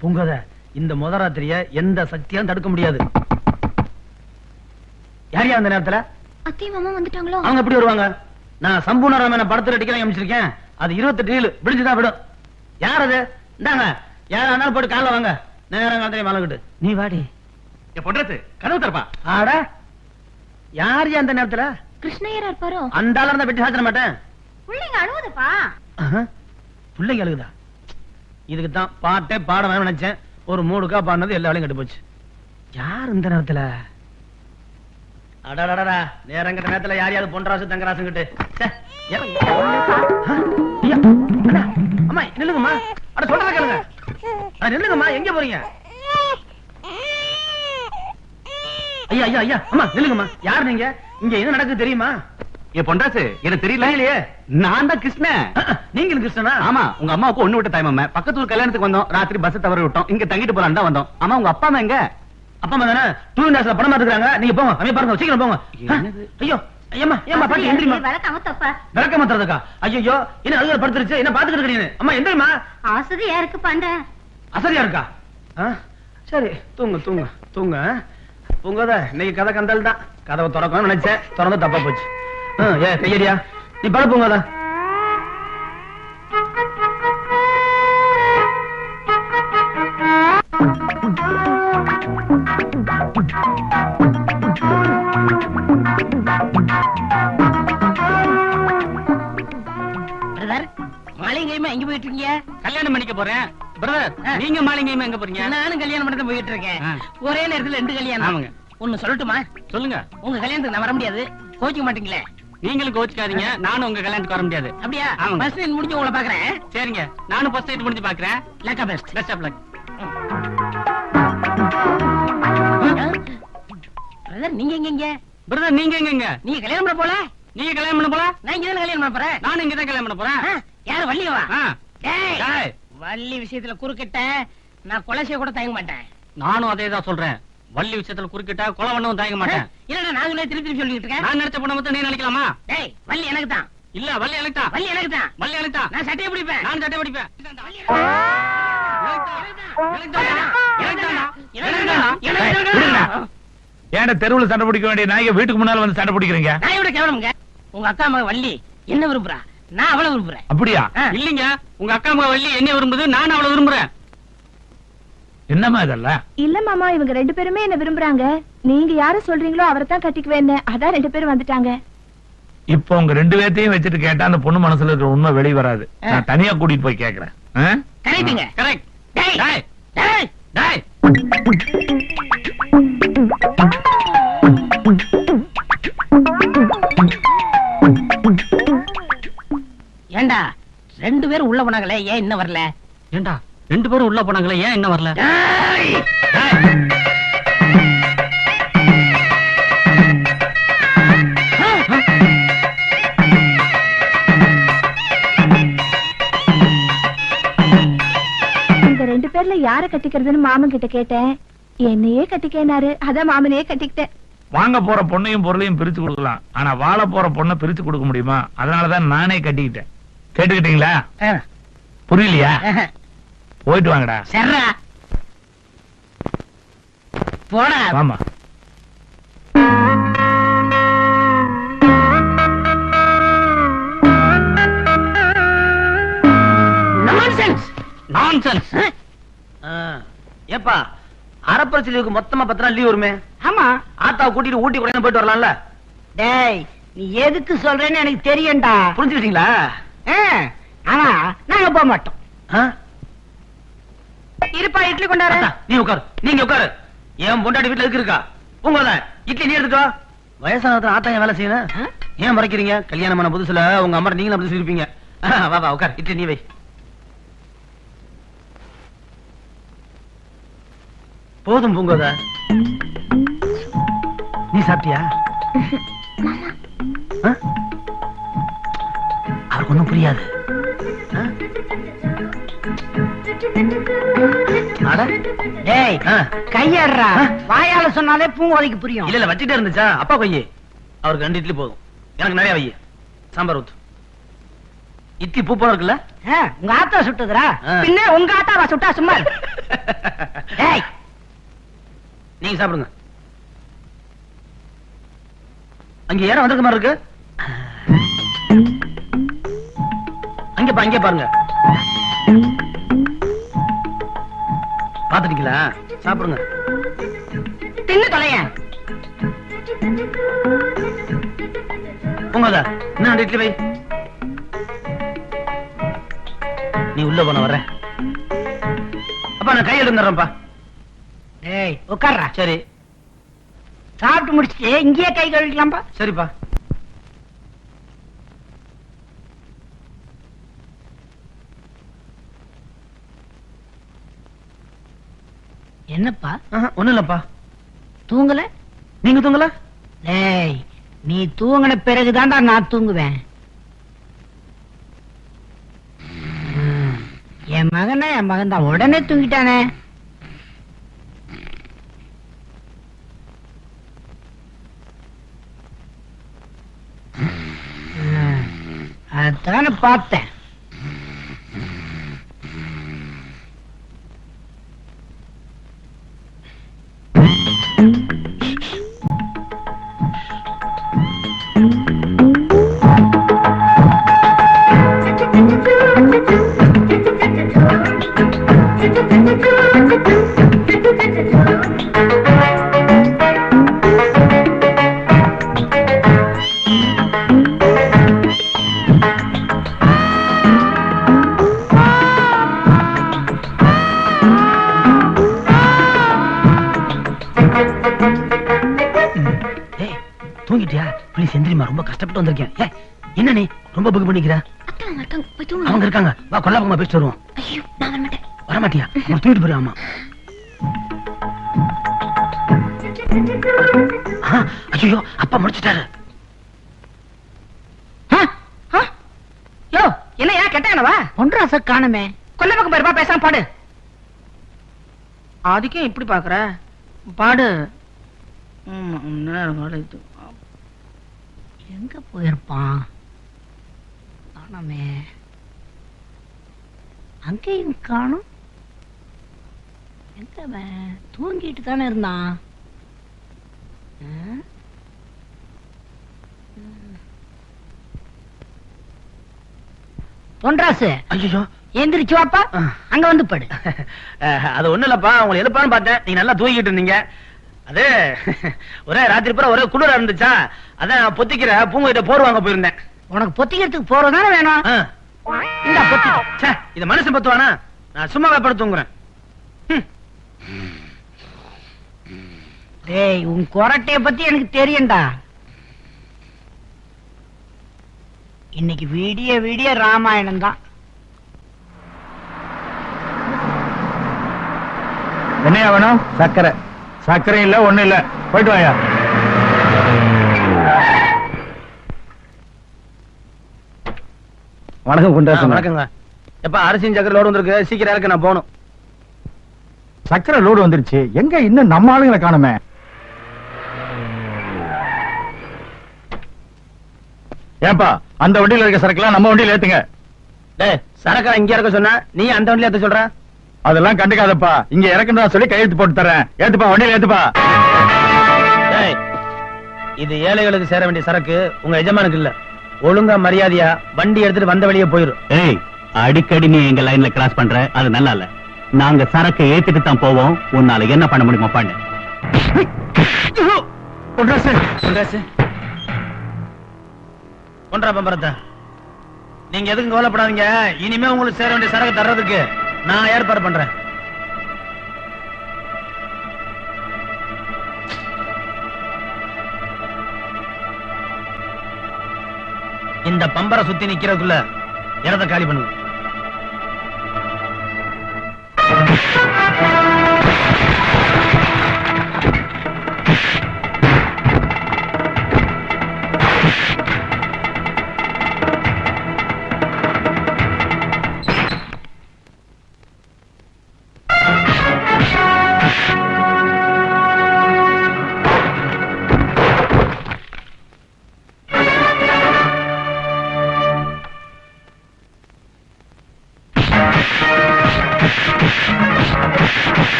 பூங்கத இந்த முதராத்திரிய எந்த சக்தியாலும் தடுக்க முடியாது. யாரியா அந்த நேரத்துல? அத்தை மாமா வந்துட்டாங்களோ? அவங்க எப்படி வருவாங்க? நான் சம்பூர்ணராமன படத்துல டிக்கெட் அமைச்சிருக்கேன். அது 28 ரீல் விடிஞ்சுதான் விடும். யார் அது? இந்தாங்க, யாரா இருந்தாலும் போட்டு காலைல வாங்க. நேரம் காலத்திலே மலகிட்டு நீ வாடி. என் பொண்டாத்து கனவு தரப்பா. ஆட யாரியா அந்த நேரத்துல? கிருஷ்ணய்யரா இருப்பாரோ? அந்த ஆள இருந்தா வெட்டி சாத்திர மாட்டேன். பிள்ளைங்க அழுவுதுப்பா. பிள்ளைங்க அழுகுதா? இதுக்கு தான் பாட்டே பாட வேணும்னு நினைச்சேன். ஒரு மூடுக்கா பாடினது எல்லா வேலையும் கெட்டு போச்சு. யார் இந்த நேரத்துல? அடடடடா, நேரங்கிட்ட நேரத்துல யாரையாவது பொன்ராசு தங்கராசு கிட்டு. அம்மா நில்லுங்கம்மா. அட சொல்றத கேளுங்க. நில்லுங்கம்மா, எங்க போறீங்க? ஐயா ஐயா ஐயா, அம்மா நில்லுங்கம்மா. யார் நீங்க? இங்க என்ன நடக்குது தெரியுமா? என் பொண்டாத்து எனக்கு தெரியல இல்லையே. நான் தான் கிருஷ்ணன். நீங்க கிருஷ்ணனா? ஆமா, உங்க அம்மாவுக்கு ஒண்ணு விட்ட தாய்மாம. பக்கத்து ஊர் கல்யாணத்துக்கு வந்தோம். ராத்திரி பஸ் தவறி விட்டோம். இங்க தங்கிட்டு போலான்னு தான் வந்தோம். ஆமா, உங்க அப்பா அம்மா எங்க? அப்பா அம்மா தானே டூ வீலர்ஸ்ல படம் பார்த்துக்கிறாங்க. நீங்க போங்க, அம்மா பாருங்க, சீக்கிரம் போங்க. ஐயோ ஐயம்மா, ஏம்மா பாட்டி எந்திரிமா. விளக்க மாத்துறதுக்கா? ஐயோ, என்ன அழுகல படுத்துருச்சு, என்ன பாத்துக்கிட்டு இருக்கீங்க? அம்மா எந்திரிமா. ஆசதியா இருக்கு பாண்ட. அசதியா இருக்கா? சரி, தூங்க தூங்க தூங்க. தூங்காத. இன்னைக்கு கதை கந்தல் தான். கதவை திறக்கணும்னு நினைச்சேன், திறந்து தப்பா போச்சு. ஏ கையடியா, நீ பட போங்காத. மாலிங்கையுமா எங்க போயிட்டு இருக்கீங்க? கல்யாணம் பண்ணிக்க போறேன். பிரதர், நீங்க மாலிங்கையுமா எங்க போறீங்க? நானும் கல்யாணம் பண்ணி போயிட்டு இருக்கேன். ஒரே நேரத்துல 2 கல்யாணம். ஆமாங்க. ஒன்னு சொல்லட்டுமா? சொல்லுங்க. உங்க கல்யாணத்துக்கு நான் வர முடியாது. கோச்சிக்க மாட்டீங்களே? நீங்களும் கோச்சிக்காதீங்க. நானும் உங்க கல்யாணத்துக்கு வர முடியாது. அப்படியா? ஆமாங்க. ஃபர்ஸ்ட் நைட் முடிஞ்சு உங்களை பாக்குறேன். சரிங்க, நானும் ஃபர்ஸ்ட் நைட் முடிஞ்சு பாக்குறேன். லக்கா best. Best of luck. Brother, நீங்க எங்க? பிரதர், நீங்க எங்க? நீங்க கல்யாணம் பண்ண போல? நீங்க கல்யாணம் பண்ண போல? நான் இங்க தான் கல்யாணம் பண்ண போறேன். நானும் இங்க தான் கல்யாணம் பண்ண போறேன். யாரு வள்ளியவா? டேய், டேய், வள்ளி விஷயத்துல குறுக்கிட்ட நான் கொலை செய்ய கூட தயங்க மாட்டேன். நானும் அதே தான் சொல்றேன். வள்ளி விஷயத்துல குறுக்கிட்டா கொலை பண்ணவும் தயங்க மாட்டேன். இல்லடா, நான் திருப்பி சொல்லிட்டு இருக்கேன். நான் நினைச்ச பொண்ணை மட்டும் நீ நினைக்கலாமா? டேய், வள்ளி எனக்கு தான். இல்ல, வள்ளி எனக்கு தான். வள்ளி எனக்கு தான். வள்ளி எனக்கு தான். நான் சட்டையை பிடிப்பேன். நான் சட்டை பிடிப்பேன். ஏன்டா தெருவுல சண்டை பிடிக்க வேண்டிய நாய்ங்க வீட்டுக்கு முன்னால வந்து சண்டை பிடிக்கிறீங்க? நான் எவ்வளவு கேவலம்ங்க. உங்க அக்கா மக வள்ளி என்ன விரும்புறா, நான் அவளை விரும்புறேன். அப்படியா? இல்லீங்க, உங்க அக்கா மக வள்ளி என்ன விரும்புது, நான் அவளை விரும்புறேன். என்னமா இதெல்லாம்? இல்ல மாமா, இவங்க 2 பேருமே என்ன விரும்புறாங்க. நீங்க யார சொல்றீங்களோ அவரை தான் கட்டிக்குவேன்னு. அதான் 2 பேரும் வந்துட்டாங்க. இப்ப உங்க 2 பேர்த்தையும் வச்சுட்டு கேட்டா அந்த பொண்ணு மனசுல இருக்கிற உண்மை வெளிய வராது. நான் தனியா கூட்டிட்டு போய் கேக்குறேன். கரெக்ட்டுங்க. கரெக்ட். டேய் டேய், டேய் டேய். ஏண்டா 2 பேரும் உள்ள போனாங்களே, ஏன் இன்னும் வரல? ஏண்டா 2 பேரும் உள்ள போனாங்களே, ஏன் இன்னும் வரல? டேய், இந்த 2 பேர்ல யார கட்டிக்கிறதுன்னு மாமன் கிட்ட கேட்டேன். என்னையே கட்டிக்கேனாரு. அதான் மாமனையே கட்டிக்கிட்டேன். வாங்க போற பொண்ணையும் பொருளையும் பிரிச்சு கொடுக்கலாம். ஆனா வாழ போற பொண்ணை பிரிச்சு கொடுக்க முடியுமா? அதனாலதான் நானே கட்டிக்கிட்டேன். கேட்டுக்கிட்டீங்களா? புரியலையா? போயிட்டு வாங்கடா. சர்ரா போடா. ஆமா. Nonsense nonsense. ஏப்பா, அரப்பரசி லீவுக்கு மொத்தமா 10 நாள் லீவ் வருமே. ஆமா. ஆத்தாவை கூட்டிட்டு ஊட்டி கூட போயிட்டு வரலாம்ல. டேய், நீ எதுக்கு சொல்றேன்னு எனக்கு தெரியும்டா. புரிஞ்சுக்கிட்டீங்களா? ஆனா நாங்க போக மாட்டோம். இருப்பா, இட்லி கொண்டாரு. நீ உட்காரு, நீங்க உட்காரு. ஏன் பொண்டாட்டி வீட்டுல எதுக்கு இருக்கா? உங்கள இட்லி நீ எடுத்துக்கோ. வயசானதுல ஆத்தா ஏன் வேலை செய்யணும்? ஏன் மறைக்கிறீங்க? கல்யாணம் பண்ண புதுசுல உங்க அம்மா நீங்களும் அப்படி சொல்லிருப்பீங்க. வா வா உட்கார், இட்லி நீ வை. போதும் பூங்கோத. நீ சாப்பிட்டியா? அவருக்கு ஒண்ணும் புரியாது. டேய், கையடுறா. வாயால சொன்னாலே பூங்கோதைக்கு புரியும். இல்ல வச்சுட்டே இருந்துச்சா? அப்பா கொய்யே. அவருக்கு 2 இட்லி போதும். எனக்கு நிறைய வை. சாம்பார் ஊத்து. இட்லி பூ போல இருக்குல்ல? உங்க ஆத்தா சுட்டுதுரா? ஆ. பின்ன உங்க ஆத்தாவா சுட்டா சும்மா இரு. ஏய், நீங்க சாப்பிடுங்க. அங்க யாரும் வந்திருக்க மாதிரி இருக்கு. அங்க பாருங்க. பாத்துட்டீங்களா? சாப்பிடுங்க. தின்னு தொலையேன். உங்க என்ன இட்லி வை. நீ உள்ள போன வர்ற. அப்பா நான் கை எடுத்துறேன்ப்பா. ஏய், உட்கார்றா. சரி சாப்பிட்டு முடிச்சிட்டு இங்கேயே கை கழுவிக்கலாம்பா. சரிப்பா. என்னப்பா ஒண்ணும் இல்லப்பா. தூங்கல? நீங்க தூங்கல? ஏய், நீ தூங்கின பிறகுதான்டா நான் தூங்குவேன். என் மகன் தான் உடனே தூங்கிட்டானே. அதான பார்த்தேன். ஏய், தூங்கிட்டியா? ப்ளீஸ் எந்திரிமா, ரொம்ப கஷ்டப்பட்டு வந்திருக்கேன். ஏய், என்ன நீ ரொம்ப புக் பண்ணிக்கிற? அவங்க இருக்காங்க, வா கொல்லாபமா பேசிட்டு வருவோம். வரமாட்டியா? அவங்க தூக்கிட்டு போயிரு. ஆமா. ஐயோ, அப்பா முடிச்சிட்டாரு. யோ, என்ன ஏன் கெட்டானவா? ஒன்றாச காணுமே. கொல்ல பக்கம் பாருப்பா, பேசாம பாடு. அதுக்கே இப்படி பாக்குற? பாடு. எங்க போயிருப்பான்? காணமே. அங்கேயும் காணும். எங்க அவன்? தூங்கிட்டு தானே இருந்தான். பொன்ராசு, ஐயோ, எந்திரிச்சு வாப்பா. அங்க வந்து படு. அது ஒண்ணு இல்லப்பா, உங்களை எழுப்பான்னு பார்த்தேன். நீங்க நல்லா தூங்கிட்டு இருந்தீங்க. அது ஒரே ராத்திரி பூரா ஒரே குளிரா இருந்துச்சா, அதான் பொத்திக்கிற பூங்கிட்ட போர் வாங்க போயிருந்தேன். உனக்கு பொத்திக்கிறதுக்கு போறதானே வேணும். இந்த பொத்தி இத மனுஷன் பத்துவானா? நான் சும்மா படுத்து தூங்குறேன். டேய், உன் கொரட்டைய பத்தி எனக்கு தெரியும்டா. இன்னைக்கு விடிய விடிய ராமாயணம் தான். என்னையா வேணும்? சக்கரை. சர்க்கரை இல்ல, ஒண்ணு இல்ல. போயிட்டு வாயா. வணக்கம் குண்டாசன். வணக்கங்க. எப்ப அரிசியும் சக்கரை லோடு வந்திருக்கு, சீக்கிரம் இருக்கு, நான் போகணும். சக்கரை லோடு வந்துருச்சு. எங்க இன்னும் நம்ம ஆளுங்களை காணுமே. ஏன்பா, அந்த வண்டியில இருக்க சரக்குலாம் நம்ம வண்டியில ஏத்துங்க. டேய், சரக்கா இங்க இருக்க சொன்னா நீ அந்த வண்டியில ஏத்த சொல்ற? அதெல்லாம் கண்டுக்காதப்பா. இங்க இறக்குன்னு சொல்லி கையெழுத்து போட்டு தரேன். ஏத்துப்பா, வண்டியில ஏத்துப்பா. டேய், இது ஏழைகளுக்கு சேர வேண்டிய சரக்கு, உங்க எஜமானுக்கு இல்ல. ஒழுங்கா மரியாதையா வண்டி எடுத்துட்டு வந்த வழியே போயிரும். ஏய், அடிக்கடி நீ எங்க லைன்ல கிராஸ் பண்ற, அது நல்லா இல்ல. நாங்க சரக்கு ஏத்திட்டு தான் போவோம். உன்னால என்ன பண்ண முடியுமா பண்ணு. கொன்றா பம்பரத்தை. நீங்க எதுக்கும் கவலைப்படாதீங்க. இனிமே உங்களுக்கு சேர வேண்டிய சரக்கு தர்றதுக்கு நான் ஏற்பாடு பண்றேன். இந்த பம்பரை சுத்தி நிக்கிறதுக்குள்ள இடத்தை காலி பண்ணுங்க.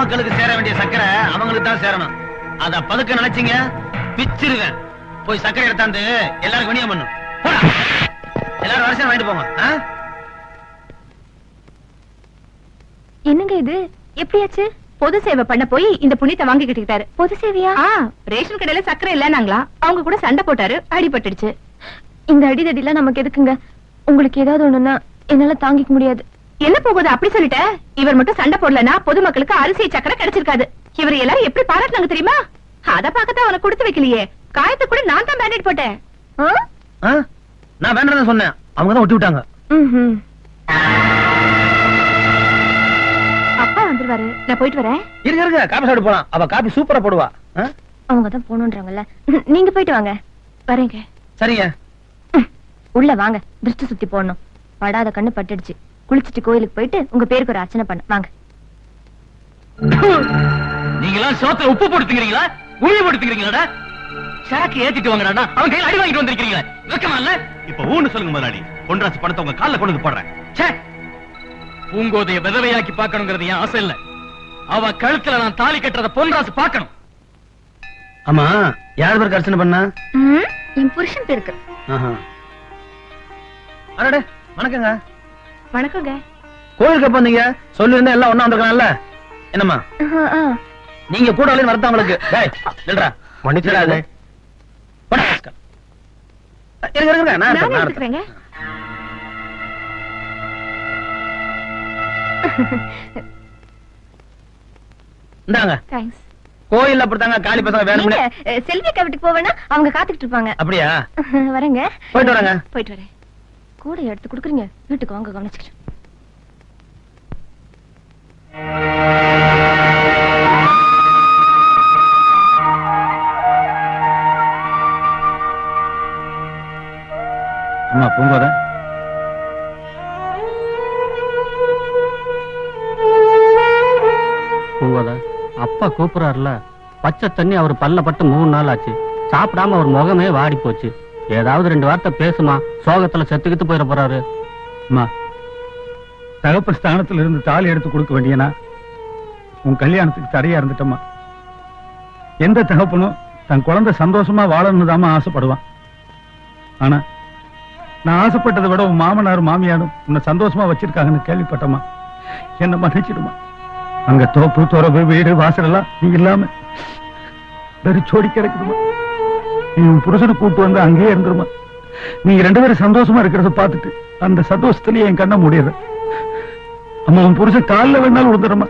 பொதுமக்களுக்கு சேர வேண்டிய சக்கரை அவங்களுக்கு தான் சேரணும். அத பதுக்க நினைச்சீங்க பிச்சிருவேன். போய் சக்கரை எடுத்தாந்து எல்லாருக்கும் விநியோகம் பண்ணும். போடா. எல்லாரும் வரிசையா வாங்கிட்டு போங்க. என்னங்க இது எப்படியாச்சு? பொது சேவை பண்ண போய் இந்த புண்ணியத்தை வாங்கிக்கிட்டாரு. பொது சேவையா? ரேஷன் கடையில சக்கரை இல்லனாங்களா, அவங்க கூட சண்டை போட்டாரு, அடிபட்டுடுச்சு. இந்த அடிதடிலாம் நமக்கு எதுக்குங்க? உங்களுக்கு ஏதாவது ஒண்ணுன்னா என்னால தாங்கிக்க முடியாது. என்ன போகுது அப்படி சொல்லிட்ட? இவர் மட்டும் சண்டை போடலனா பொதுமக்களுக்கு அரிசி சக்கரை கிடைச்சிருக்காது. இவர் எல்லாரும் எப்படி பாராட்டினாங்க தெரியுமா? அத பாக்கத்தான் அவனை கொடுத்து வைக்கலையே. காயத்தை கூட நான் தான் பேண்டேட் போட்டேன். நான் வேண்டாம் சொன்னேன், அவங்க தான் ஒட்டி விட்டாங்க. அப்பா வந்துருவாரு, நான் போயிட்டு வரேன். இருங்க காபி சாப்பிட்டு போலாம். அவ காபி சூப்பரா போடுவா. அவங்க தான் போகணும்ன்றாங்கல்ல, நீங்க போயிட்டு வாங்க. வரேங்க. சரிங்க. உள்ள வாங்க, திருஷ்டி சுத்தி போடணும். படாத கண்ணு பட்டுடுச்சு. குளிச்சுட்டு கோயிலுக்கு போயிட்டு உங்க பேருக்கு ஒரு அர்ச்சனை பண்ண வாங்க. நீங்களாம் சோத்துல உப்பு போடுத்துக்கிறீங்களா, உளி போடுத்துக்கிறீங்களா? சரக்கு ஏத்திட்டு வாங்கடா, அவன் கையில அடி வாங்கிட்டு வந்திருக்கீங்களா? வெக்கமா இல்ல? இப்ப ஊன்னு சொல்லுங்க முதலாளி, பொன்ராசு பணத்தை உங்க கால்ல கொண்டு வந்து போடுறேன். பூங்கோதைய விதவையாக்கி பாக்கணுங்கிறது என் ஆசை இல்ல. அவ கழுத்துல நான் தாலி கட்டுறத பொன்ராசு பாக்கணும். ஆமா, யார் பேருக்கு அர்ச்சனை பண்ணா? என் புருஷன் பேருக்கு. அடடே, வணக்கங்க. வணக்கங்க. கோயிலுக்கு எப்ப வந்தீங்க? சொல்லிருந்தா எல்லாம் ஒண்ணா வந்திருக்கலாம்ல. என்னம்மா நீங்க கூட வரதான் உங்களுக்கு. மன்னிச்சிடாது. இந்தாங்க. கோயில் அப்படித்தாங்க காளி பசங்க வேணும்னு. செல்வி அக்கா வீட்டுக்கு போவேன்னா அவங்க காத்துக்கிட்டு இருப்பாங்க. அப்படியா? வரேங்க. போயிட்டு வரேங்க. போயிட்டு வரேன். கூட எடுத்து குடுக்குறீங்க, வீட்டுக்கு வாங்க கவனிச்சுக்கிறேன். அம்மா பூங்கோத, பூங்கோத, அப்பா கூப்பிடுறாருல, பச்சை தண்ணி அவர் பல்ல பட்டு 3 நாள் ஆச்சு. சாப்பிடாம அவர் முகமே வாடி போச்சு. ஏதாவது 2 வார்த்தை பேசுமா, சோகத்துல செத்துக்கிட்டு போயிட போறாரு. அம்மா, தகப்ப ஸ்தானத்துல இருந்து தாலி எடுத்து கொடுக்க வேண்டியனா உன் கல்யாணத்துக்கு தடையா இருந்துட்டம்மா. எந்த தகப்பனும் தன் குழந்தை சந்தோஷமா வாழணும்னு தாமா ஆசைப்படுவான். ஆனா நான் ஆசைப்பட்டதை விட உன் மாமனாரும் மாமியாரும் உன்னை சந்தோஷமா வச்சிருக்காங்கன்னு கேள்விப்பட்டம்மா. என்ன மன்னிச்சிடுமா. அங்க தோப்பு துறவு வீடு வாசல் எல்லாம் நீ இல்லாம வெறிச்சோடி கிடக்குதுமா. நீ உன் புருஷனை கூப்பிட்டு வந்து அங்கேயே இருந்துருமா. நீங்க 2 பேரும் சந்தோஷமா இருக்கிறத பார்த்துட்டு அந்த சந்தோஷத்திலேயே என் கண்ணை முடியற. அம்மா, உன் புருஷன் காலில் வேணாலும் விழுந்துடுமா.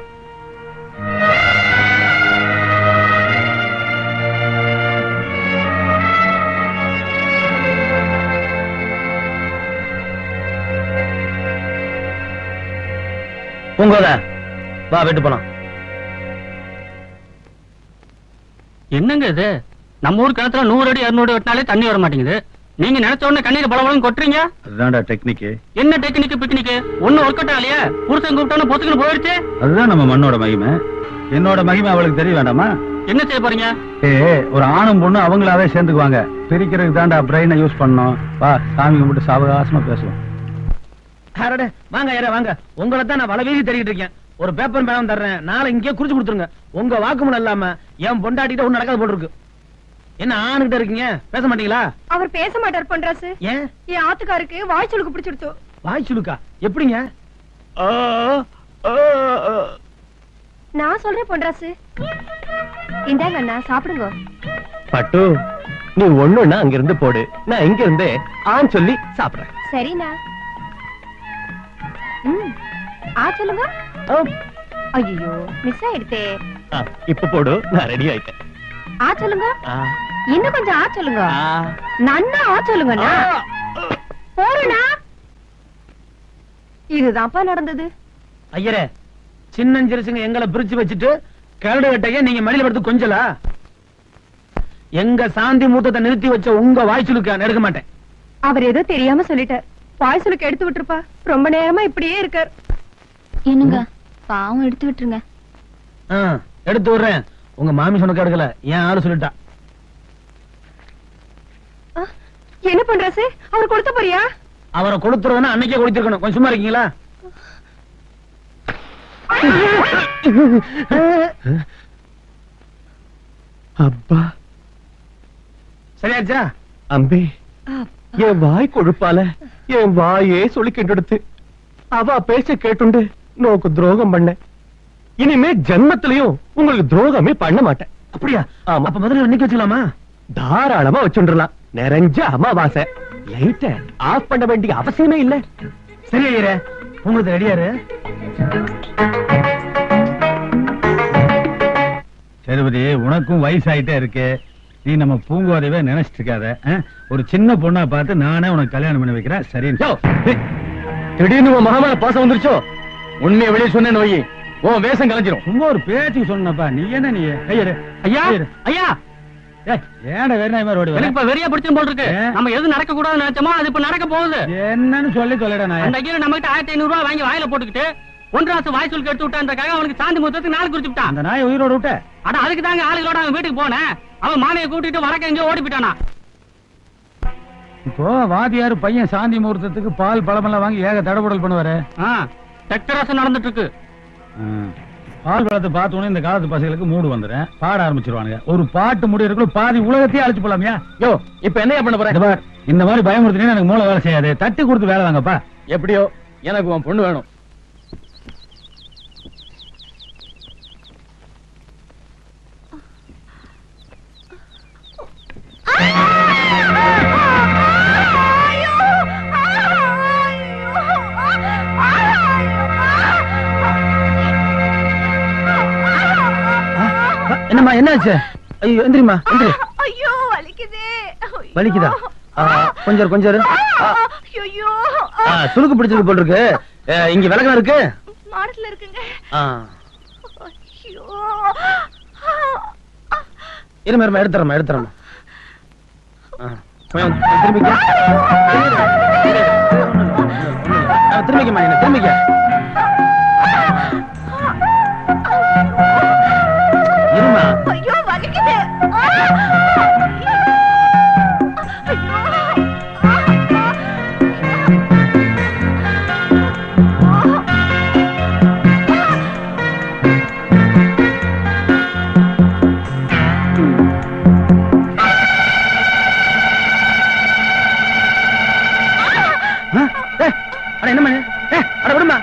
பூங்கோத, வா வீட்டு போலாம். என்னங்க இது? நம்ம ஊர் கிணத்துல 100 அடி 200 அடி வெட்டினாலே தண்ணி வர மாட்டேங்குது. நீங்க நினைச்ச உடனே கண்ணீர் பலவளம் கொட்டுறீங்க. அதுதான்டா டெக்னிக். என்ன டெக்னிக் பிக்னிக்? ஒன்னும் ஒர்க் அவுட் ஆகலையா? புருஷன் கூப்பிட்டோன்னு பொத்துக்குன்னு போயிடுச்சு. அதுதான் நம்ம மண்ணோட மகிமை. என்னோட மகிமை அவளுக்கு தெரிய வேண்டாமா? என்ன செய்ய போறீங்க? ஒரு ஆணும் பொண்ணு அவங்களாவே சேர்ந்துக்குவாங்க. பிரிக்கிறதுக்கு தான்டா பிரெயினை யூஸ் பண்ணணும். வா, சாமி கும்பிட்டு சாவகாசமா பேசுவோம். வாங்க யாரே வாங்க. உங்களை தான் நான் வள வீதி தேடிட்டு இருக்கேன். ஒரு பேப்பர் பேனம் தர்றேன், நாளை இங்கே குறிச்சு கொடுத்துருங்க. உங்க வாக்குமூலம் இல்லாம என் பொண்டாட்டிட்ட ஒண்ணு நடக்காது போல இருக்கு. என்ன ஆணுகிட்ட இருக்கீங்க, பேச மாட்டீங்களா? அவர் பேச மாட்டார் பொன்ராசு. ஏன்? என் ஆத்துக்காருக்கு வாய் சுளுக்கு பிடிச்சிடுத்து. வாய் சுளுக்கா? எப்படிங்க? நான் சொல்றேன் பொன்ராசு. இந்தாங்க அண்ணா, சாப்பிடுங்க. பட்டு, நீ ஒண்ணுன்னா அங்க இருந்து போடு, நான் இங்க இருந்து ஆன் சொல்லி சாப்பிடுறேன். சரிண்ணா. ஆ சொல்லுங்க. ஐயோ, மிஸ் ஆயிடுதே. இப்ப போடு, நான் ரெடி ஆயிட்டேன். ஆ சொல்லுங்க. இன்னும் கொஞ்சம் ஆ சொல்லுங்க. நன்னா ஆ சொல்லுங்கண்ணா. போறேண்ணா. இதுதான்ப்பா நடந்தது. ஐயரே, சின்னஞ்சிறுசுங்க எங்களை பிரிச்சு வச்சுட்டு கரடு கட்டைய நீங்க மடியில படுத்து கொஞ்சலா? எங்க சாந்தி மூத்தத்தை நிறுத்தி வச்ச உங்க வாய்ச்சலுக்கு எடுக்க மாட்டேன். அவர் ஏதோ தெரியாம சொல்லிட்டார். வாய்ச்சலுக்கு எடுத்து விட்டுருப்பா. ரொம்ப நேரமா இப்படியே இருக்கார். என்னங்க, பாவம் எடுத்து விட்டுருங்க. எடுத்து விடுறேன். உங்க மாமி சொன்ன எடுக்கல, ஏன் ஆளு சொல்லிட்டா. என்ன பண்றாசு? அவர் கொடுத்த போறியா? அவரை கொடுத்துறதுன்னா அன்னைக்கே கொடுத்திருக்கணும். கொஞ்சம் சும்மா இருக்கீங்களா? அப்பா சரியாச்சா? அம்பி என் வாய் கொழுப்பால என் வாயே சொல்லிக்கிட்டு அவ பேச்ச கேட்டுண்டு நோக்கு துரோகம் பண்ண. இனிமே ஜென்மத்திலையும் உங்களுக்கு துரோகமே பண்ண மாட்டேன். அப்படியா? ஆமா. அப்ப முதல்ல இன்னைக்கு வச்சுக்கலாமா? தாராளமா வச்சுடலாம். நிறைஞ்ச அமாவாசை. லைட்ட ஆஃப் பண்ண வேண்டிய அவசியமே இல்ல. சரி ஐயரே, உங்களுக்கு ரெடியாரு? சேதுபதி, உனக்கும் வயசாயிட்டே இருக்கு. நீ நம்ம பூங்கோதையவே நினைச்சிட்டு இருக்காத. ஒரு சின்ன பொண்ணா பார்த்து நானே உனக்கு கல்யாணம் பண்ணி வைக்கிறேன். சரி? திடீர்னு உன் மகமான பாசம் வந்துருச்சோ? உண்மையை வெளியே சொன்னேன்னு வை, உன் வேஷம் கலைஞ்சிரும். சும்மா ஒரு பேச்சுக்கு சொன்னப்பா. நீ என்ன நீ ஐயரு ஐயா ஐயா ஏன்டா வேற நாய் மாதிரி ஓடி வர? எனக்கு இப்ப வெறியா பிடிச்சும் போல் இருக்கு. நம்ம எது நடக்க கூடாதுன்னு நினைச்சோமோ அது இப்ப நடக்க போகுது. என்னன்னு சொல்லி தொலைடா நாய். அந்த ஐயா நம்ம கிட்ட 1500 ரூபாய் வாங்கி வாயில போட்டுக்கிட்டு ஒன்றாசு வாய் சொல்லிட்டு எடுத்து விட்டான்றக்காக அவனுக்கு சாந்தி முகூர்த்தத்துக்கு நாள் குறிச்சு விட்டான். அந்த நாய் உயிரோட விட்ட? ஆனா அதுக்கு தாங்க ஆளுகளோட அவன் வீட்டுக்கு போனேன். அவன் மாமியை கூட்டிட்டு வரக்க எங்கேயோ ஓடி போயிட்டானா. இப்போ வாதியாரு பையன் சாந்தி முகூர்த்தத்துக்கு பால் பழமெல்லாம் வாங்கி ஏக தடபுடல் பண்ணுவாரு. தெக்கராசம் நடந்துட்டு இருக்கு. பால் பழத்தை பார்த்தோன்னே இந்த காலத்து பசங்களுக்கு மூடு வந்துடும், பாட ஆரம்பிச்சிருவானுங்க. ஒரு பாட்டு முடியறதுக்குள்ள பாதி உலகத்தையே அழைச்சு போலாமியா? யோ, இப்ப என்ன பண்ண போறேன்? இந்த மாதிரி பயமுறுத்தினா எனக்கு மூளை வேலை செய்யாது. தட்டி கொடுத்து வேலை வாங்கப்பா. எப்படியோ எனக்கு உன் பொண்ணு வேணும். என்னம்மா, என்னாச்சு? ஐயோ, எந்திரிமா, எந்திரி. ஐயோ வலிக்குது. வலிக்குதா? கொஞ்சம் கொஞ்சம் ஐயோ சுருக்கு பிடிச்சது போல் இருக்கு. இங்க விளக்கம் இருக்கு. மாடத்துல இருக்குங்க. ஐயோ இருமா எடுத்துறமா திரும்பிக்க திரும்பிக்க. இருமா. ஐயோ வலிக்குது. என்ன பண்ணு? அட விடுமா.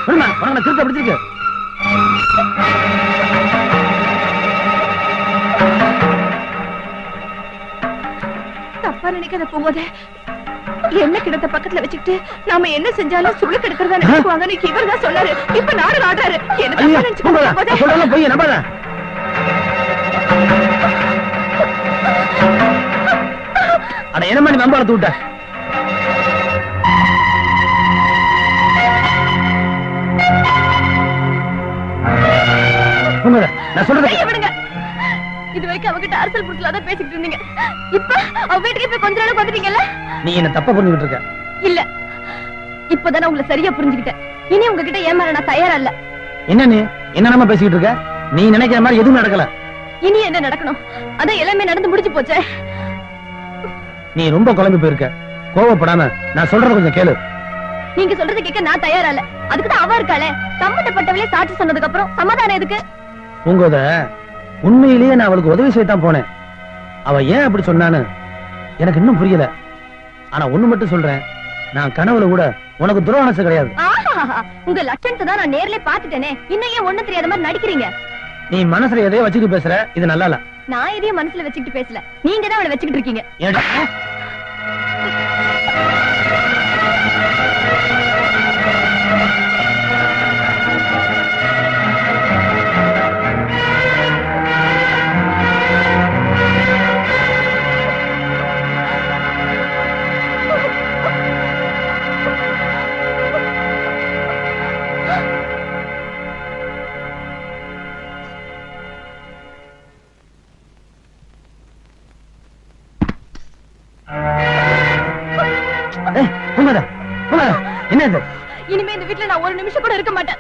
விடுமா, உனக்கு திருத்த பிடிச்சிருக்கு. தப்பா நினைக்காத போகும்போது என்ன கிடத்த பக்கத்துல வச்சுக்கிட்டு நாம என்ன செஞ்சாலும் சுழு கெடுக்கிறதா நினைக்குவாங்கன்னு இவர் தான் சொன்னாரு. இப்ப நாடகம் ஆடுறாரு. என்ன தப்பா நினைச்சுக்கோங்க. சொல்லலாம் போய் நம்பாத. அட என்ன மாதிரி நம்பால தூட்ட. நான் சொல்றது இது வரைக்கும் அவகிட்ட அரசல் புடிச்சலாதான் பேசிக்கிட்டு இருந்தீங்க. இப்ப அவ வீட்டுக்கு போய் கொஞ்ச நாளுக்கு வந்துட்டீங்கல்ல? நீ என்ன தப்பா புரிஞ்சுக்கிட்டு இருக்க. இல்ல, இப்பதானே உங்களை சரியா புரிஞ்சுக்கிட்டேன். இனி உங்ககிட்ட ஏமாற நான் தயாரா இல்ல. என்ன நீ என்னமா பேசிக்கிட்டு இருக்க? நீ நினைக்கிற மாதிரி எதுவும் நடக்கல. இனி என்ன நடக்கணும்? அதான் எல்லாமே நடந்து முடிஞ்சு போச்சே. நீ ரொம்ப குழம்பு போயிருக்க. கோவப்படாம நான் சொல்றது கொஞ்சம் கேளு. நீங்க சொல்றது கேட்க நான் தயாரா இல்ல. அதுக்குதான் அவ இருக்காளே, சம்பந்தப்பட்டவளே சாட்சி சொன்னதுக்கு அப்புறம் சமாதானம் எதுக்கு? உங்கத உண்மையிலேயே நான் அவளுக்கு உதவி செய்யத்தான் போனேன். அவ ஏன் அப்படி சொன்னான்னு எனக்கு இன்னும் புரியல. ஆனா ஒண்ணு மட்டும் சொல்றேன், நான் கனவுல கூட உனக்கு துரோகனசு கிடையாது. உங்க லட்சணத்தை தான் நான் நேர்ல பாத்துட்டேனே. இன்னும் ஏன் ஒண்ணு தெரியாத மாதிரி நடிக்கிறீங்க? நீ மனசுல எதையோ வச்சுட்டு பேசுற. இது நல்லா இல்ல. நான் எதையும் மனசுல வச்சுக்கிட்டு பேசல, நீங்க தான் அவளை வச்சுக்கிட்டு இருக்கீங்க. என்ன இது? இனிமே இந்த வீட்டுல நான் ஒரு நிமிஷம் கூட இருக்க மாட்டேன்.